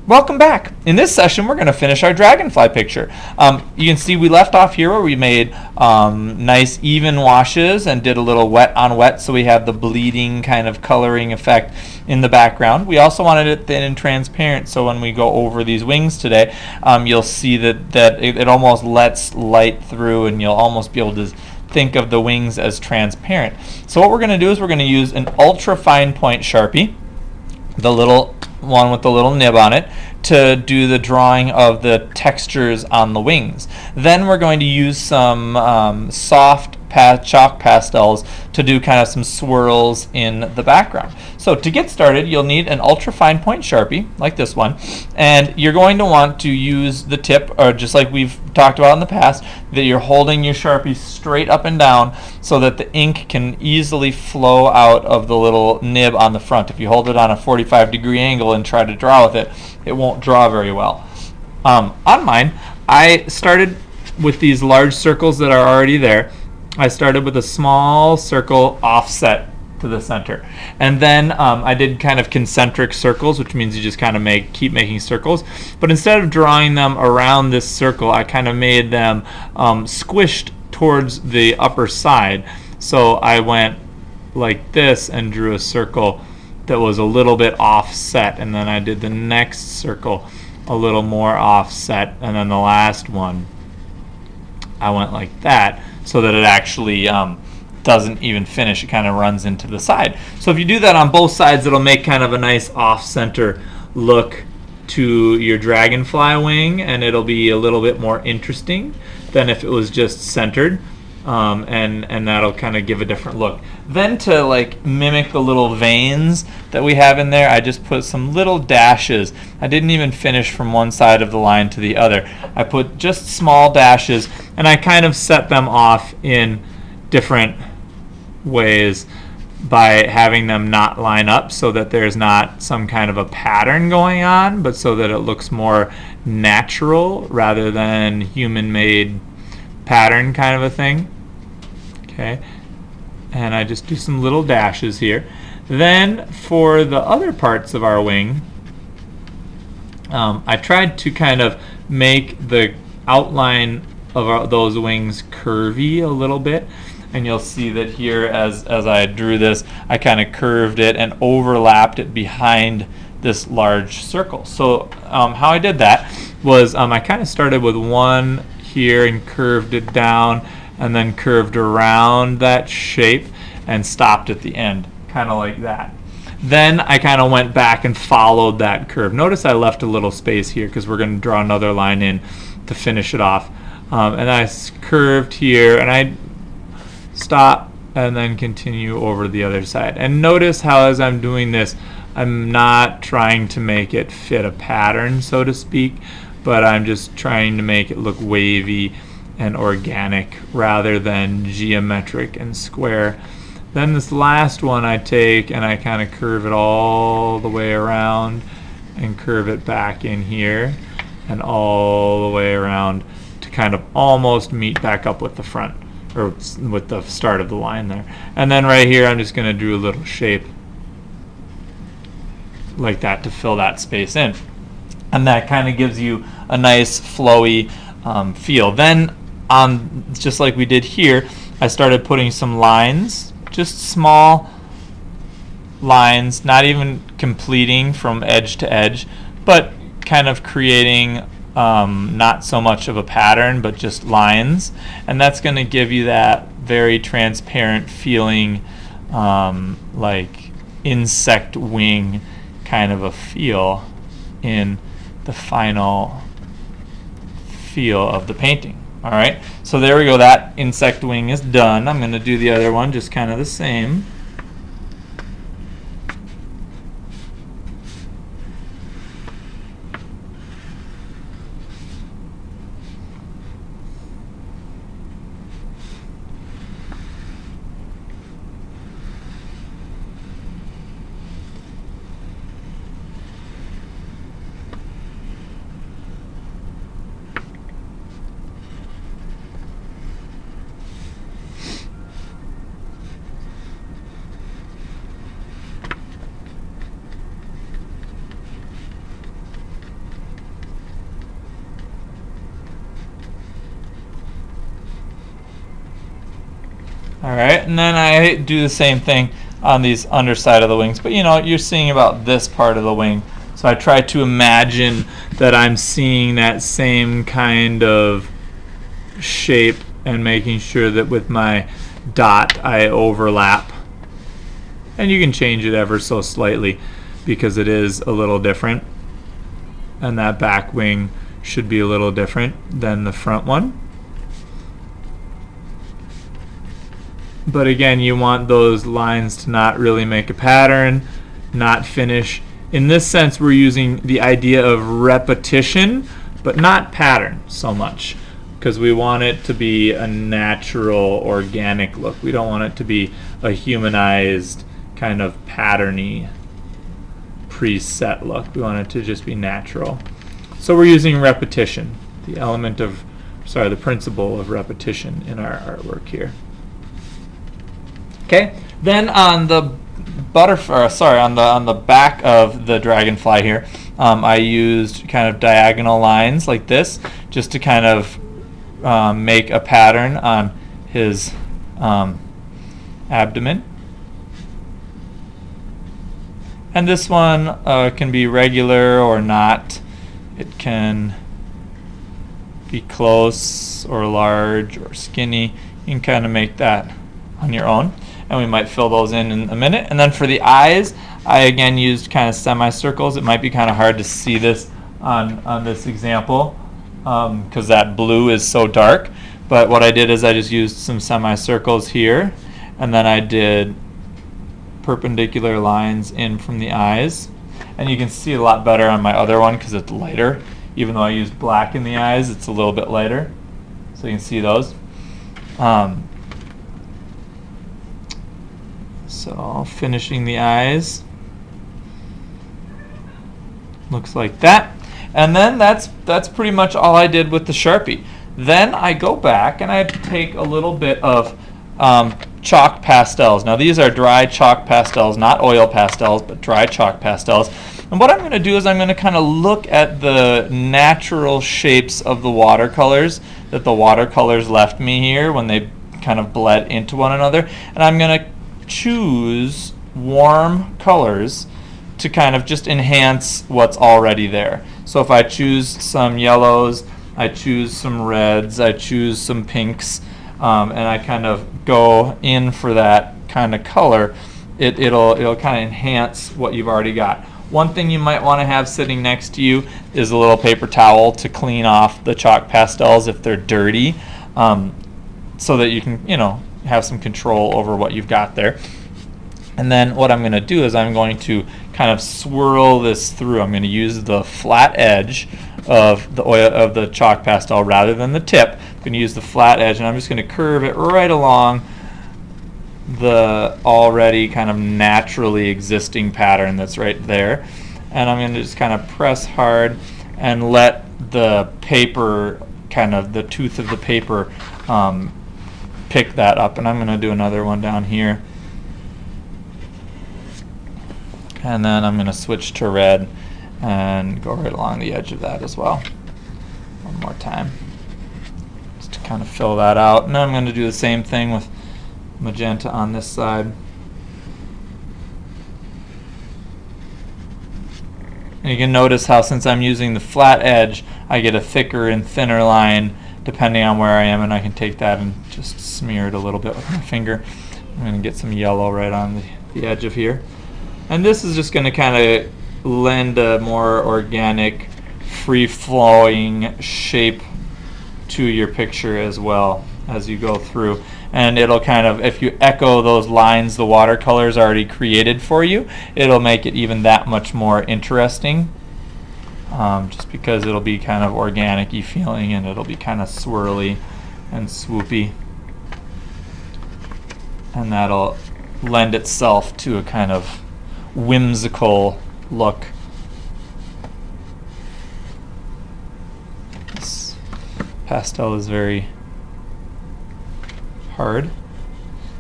Welcome back. In this session, we're going to finish our dragonfly picture. You can see we left off here where we made nice even washes and did a little wet on wet, so we have the bleeding kind of coloring effect in the background. We also wanted it thin and transparent, so when we go over these wings today, you'll see that it almost lets light through, and you'll almost be able to think of the wings as transparent. So what we're going to do is we're going to use an ultra fine point Sharpie, the little one with the little nib on it, to do the drawing of the textures on the wings. Then we're going to use some soft chalk pastels to do kind of some swirls in the background. So to get started, you'll need an ultra fine point Sharpie like this one, and you're going to want to use the tip, or just like we've talked about in the past, that you're holding your Sharpie straight up and down so that the ink can easily flow out of the little nib on the front. If you hold it on a 45-degree angle and try to draw with it, it won't draw very well. On mine, I started with these large circles that are already there. I started with a small circle offset to the center, and then I did kind of concentric circles, which means you just kind of keep making circles. But instead of drawing them around this circle, I kind of made them squished towards the upper side. So I went like this and drew a circle that was a little bit offset, and then I did the next circle a little more offset, and then the last one I went like that, so that it actually doesn't even finish. It kind of runs into the side. So if you do that on both sides, it'll make kind of a nice off-center look to your dragonfly wing, and it'll be a little bit more interesting than if it was just centered, and that'll kind of give a different look. Then to like mimic the little veins that we have in there, I just put some little dashes. I didn't even finish from one side of the line to the other. I put just small dashes, and I kind of set them off in different ways by having them not line up, so that there's not some kind of a pattern going on, but so that it looks more natural rather than human-made pattern kind of a thing. Okay, and I just do some little dashes here. Then for the other parts of our wing, I tried to kind of make the outline of those wings curvy a little bit, and you'll see that here as I drew this, I kind of curved it and overlapped it behind this large circle. So how I did that was I kind of started with one here and curved it down, and then curved around that shape and stopped at the end, kind of like that. Then I kind of went back and followed that curve. Notice I left a little space here because we're going to draw another line in to finish it off. And I curved here, and I stop and then continue over to the other side. And notice how as I'm doing this, I'm not trying to make it fit a pattern, so to speak, but I'm just trying to make it look wavy and organic rather than geometric and square. Then this last one I take and I kind of curve it all the way around and curve it back in here and all the way around to kind of almost meet back up with the front, or with the start of the line there. And then right here I'm just going to do a little shape like that to fill that space in. And that kind of gives you a nice flowy feel. Then just like we did here, I started putting some lines, just small lines, not even completing from edge to edge, but kind of creating not so much of a pattern, but just lines. And that's going to give you that very transparent feeling, like insect wing kind of a feel in the final feel of the painting. All right, so there we go. That insect wing is done. I'm going to do the other one just kind of the same. Alright, and then I do the same thing on these underside of the wings, but you know, you're seeing about this part of the wing. So I try to imagine that I'm seeing that same kind of shape and making sure that with my dot I overlap. And you can change it ever so slightly because it is a little different. And that back wing should be a little different than the front one. But again, you want those lines to not really make a pattern, not finish. In this sense, we're using the idea of repetition, but not pattern so much, because we want it to be a natural, organic look. We don't want it to be a humanized, kind of patterny, preset look. We want it to just be natural. So we're using repetition, the principle of repetition in our artwork here. Okay, then on the on the back of the dragonfly here, I used kind of diagonal lines like this, just to kind of make a pattern on his abdomen. And this one can be regular or not. It can be close or large or skinny. You can kind of make that on your own. And we might fill those in a minute. And then for the eyes, I again used kind of semicircles. It might be kind of hard to see this on this example because that blue is so dark. But what I did is I just used some semicircles here, and then I did perpendicular lines in from the eyes. And you can see a lot better on my other one because it's lighter. Even though I used black in the eyes, it's a little bit lighter. So you can see those. So finishing the eyes looks like that, and then that's pretty much all I did with the Sharpie. Then I go back and I take a little bit of chalk pastels. Now these are dry chalk pastels, not oil pastels, but dry chalk pastels. And what I'm going to do is I'm going to kind of look at the natural shapes of the watercolors that the watercolors left me here when they kind of bled into one another, and I'm going to choose warm colors to kind of just enhance what's already there. So if I choose some yellows, I choose some reds, I choose some pinks, and I kind of go in for that kind of color, it'll kind of enhance what you've already got. One thing you might want to have sitting next to you is a little paper towel to clean off the chalk pastels if they're dirty, so that you can, you know, have some control over what you've got there. And then what I'm going to do is I'm going to kind of swirl this through. I'm going to use the flat edge of the chalk pastel rather than the tip. I'm going to use the flat edge, and I'm just going to curve it right along the already kind of naturally existing pattern that's right there. And I'm going to just kind of press hard and let the paper, kind of the tooth of the paper, pick that up. And I'm going to do another one down here, and then I'm going to switch to red and go right along the edge of that as well. One more time, just to kind of fill that out. And then I'm going to do the same thing with magenta on this side. And you can notice how, since I'm using the flat edge, I get a thicker and thinner line depending on where I am, and I can take that and just smear it a little bit with my finger. I'm going to get some yellow right on the edge of here. And this is just going to kind of lend a more organic, free-flowing shape to your picture as well as you go through. And it'll kind of, if you echo those lines the watercolor's already created for you, it'll make it even that much more interesting. Just because it'll be kind of organic-y feeling, and it'll be kind of swirly and swoopy. And that'll lend itself to a kind of whimsical look. This pastel is very hard.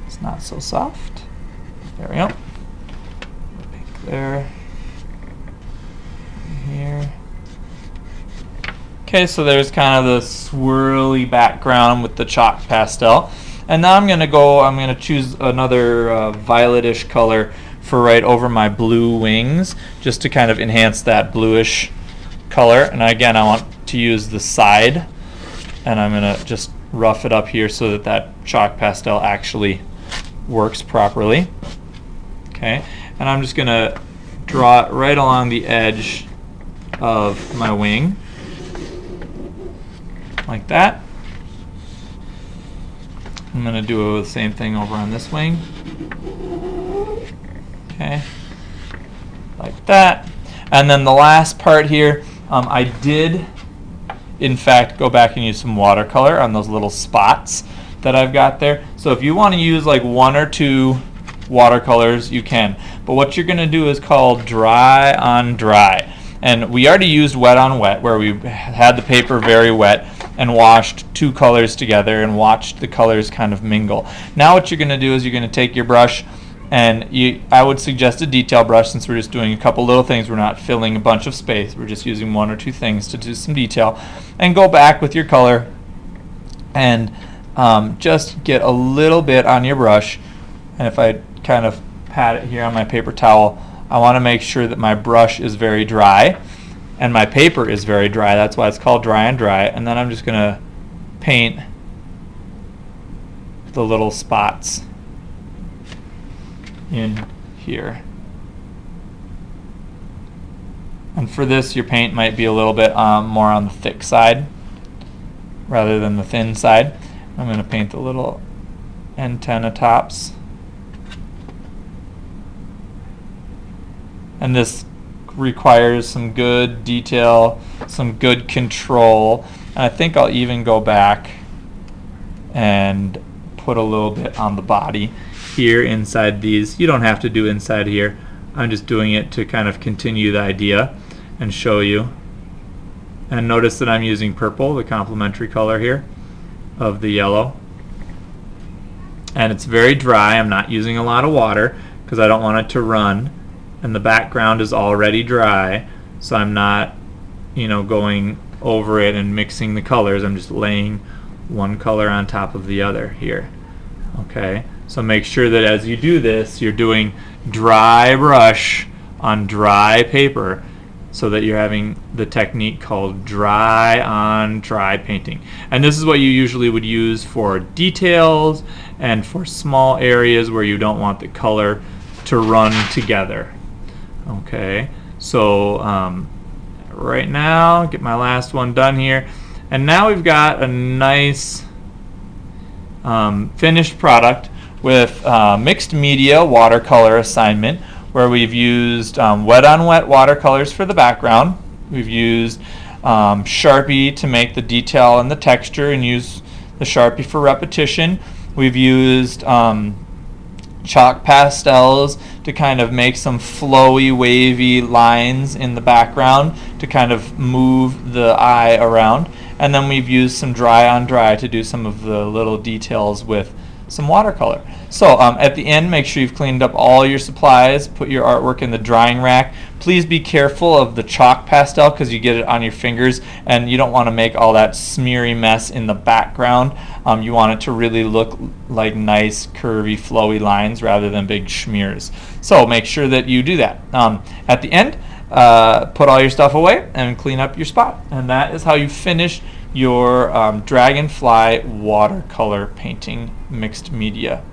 It's not so soft. There we go. Pink there. Here. Okay, so there's kind of the swirly background with the chalk pastel. And now I'm going to choose another violetish color for right over my blue wings, just to kind of enhance that bluish color. And again, I want to use the side, and I'm going to just rough it up here so that that chalk pastel actually works properly. Okay, and I'm just going to draw it right along the edge of my wing, like that. I'm going to do the same thing over on this wing. Okay, like that. And then the last part here, I did in fact go back and use some watercolor on those little spots that I've got there. So if you want to use like 1 or 2 watercolors, you can. But what you're going to do is called dry on dry. And we already used wet on wet, where we had the paper very wet and washed 2 colors together and watched the colors kind of mingle. Now what you're going to do is you're going to take your brush, and I would suggest a detail brush, since we're just doing a couple little things. We're not filling a bunch of space. We're just using 1 or 2 things to do some detail. And go back with your color and just get a little bit on your brush. And if I kind of pat it here on my paper towel, I want to make sure that my brush is very dry and my paper is very dry. That's why it's called dry on dry. And then I'm just going to paint the little spots in here. And for this, your paint might be a little bit more on the thick side rather than the thin side. I'm going to paint the little antenna tops. And this requires some good detail, some good control. And I think I'll even go back and put a little bit on the body here inside these. You don't have to do inside here. I'm just doing it to kind of continue the idea and show you. And notice that I'm using purple, the complementary color here of the yellow. And it's very dry. I'm not using a lot of water because I don't want it to run. And the background is already dry, so I'm not, going over it and mixing the colors. I'm just laying one color on top of the other here. Okay, so make sure that as you do this, you're doing dry brush on dry paper, so that you're having the technique called dry on dry painting. And this is what you usually would use for details and for small areas where you don't want the color to run together. Okay, so right now, get my last one done here, and now we've got a nice finished product with mixed media watercolor assignment, where we've used wet on wet watercolors for the background. We've used Sharpie to make the detail and the texture, and use the Sharpie for repetition. We've used chalk pastels to kind of make some flowy, wavy lines in the background to kind of move the eye around. And then we've used some dry on dry to do some of the little details with some watercolor. So at the end, make sure you've cleaned up all your supplies, put your artwork in the drying rack. Please be careful of the chalk pastel, because you get it on your fingers and you don't want to make all that smeary mess in the background. You want it to really look like nice, curvy, flowy lines rather than big smears. So make sure that you do that. At the end, put all your stuff away and clean up your spot. And that is how you finish your Dragonfly watercolor painting mixed media